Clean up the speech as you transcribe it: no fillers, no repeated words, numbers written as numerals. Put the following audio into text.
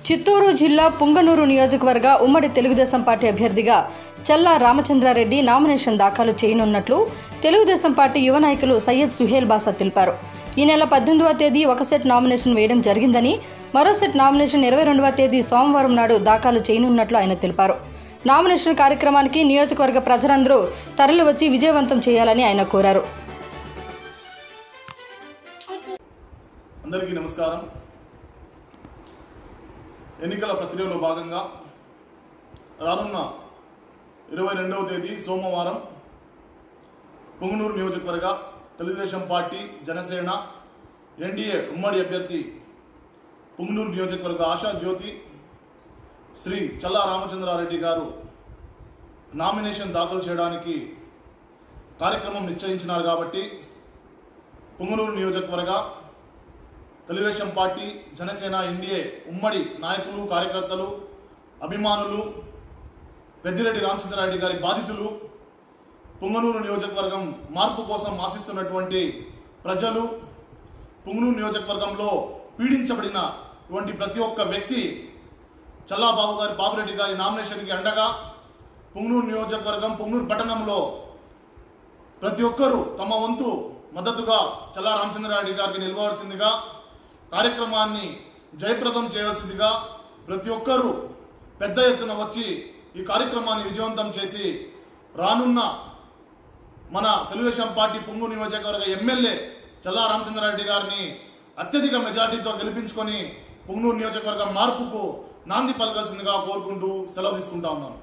చిత్తూరు జిల్లా పుంగనూరు నియోజకవర్గ ఉమ్మడి తెలుగుదేశం పార్టీ అభ్యర్థిగా చల్లా రామచంద్రారెడ్డి నామినేషన్ దాఖలు చేయనున్నట్లు తెలుగుదేశం పార్టీ యువ నాయకులు సయ్యద్ సుహేల్ బాసా తెలిపారు. ఈ నెల 18వ తేదీ ఒక సెట్ నామినేషన్ వేయడం జరిగిందని, మరో సెట్ నామినేషన్ 22వ తేదీ సోమవారం నాడు దాఖలు చేయనున్నట్లు ఆయన తెలిపారు. నామినేషన్ కార్యక్రమానికి నియోజకవర్గ ప్రజలందరూ తరలివచ్చి విజయవంతం చేయాలని ఆయన కోరారు. అందరికీ నమస్కారం. ఎన్నికల ప్రక్రియలో భాగంగా రానున్న 22వ తేదీ సోమవారం పుంగనూరు నియోజకవర్గ తెలుగుదేశం పార్టీ జనసేన ఎన్డీఏ ఉమ్మడి అభ్యర్థి పుంగనూరు నియోజకవర్గ ఆశా జ్యోతి శ్రీ చల్లా రామచంద్రారెడ్డి గారు నామినేషన్ దాఖలు చేయడానికి కార్యక్రమం నిశ్చయించినారు. కాబట్టి పుంగనూరు నియోజకవర్గ తెలుగుదేశం పార్టీ జనసేన ఎన్డీఏ ఉమ్మడి నాయకులు, కార్యకర్తలు, అభిమానులు, పెద్దిరెడ్డి రామచంద్రారెడ్డి గారి బాధితులు, పుంగనూరు నియోజకవర్గం మార్పు కోసం ఆశిస్తున్నటువంటి ప్రజలు, పుంగనూరు నియోజకవర్గంలో పీడించబడినటువంటి ప్రతి ఒక్క వ్యక్తి చల్లా బాబురెడ్డి గారి నామినేషన్కి అండగా పుంగనూరు నియోజకవర్గం, పుంగనూరు పట్టణంలో ప్రతి ఒక్కరూ తమ వంతు మద్దతుగా చల్లా రామచంద్రారెడ్డి గారికి నిలవవలసిందిగా, కార్యక్రమాన్ని జయప్రదం చేయవలసిందిగా ప్రతి ఒక్కరూ పెద్ద ఎత్తున వచ్చి ఈ కార్యక్రమాన్ని విజయవంతం చేసి రానున్న మన తెలుగుదేశం పార్టీ పుంగనూరు నియోజకవర్గ ఎమ్మెల్యే చల్లా రామచంద్రారెడ్డి గారిని అత్యధిక మెజార్టీతో గెలిపించుకొని పుంగనూరు నియోజకవర్గ మార్పుకు నాంది పలకాల్సిందిగా కోరుకుంటూ సెలవు తీసుకుంటా ఉన్నాను.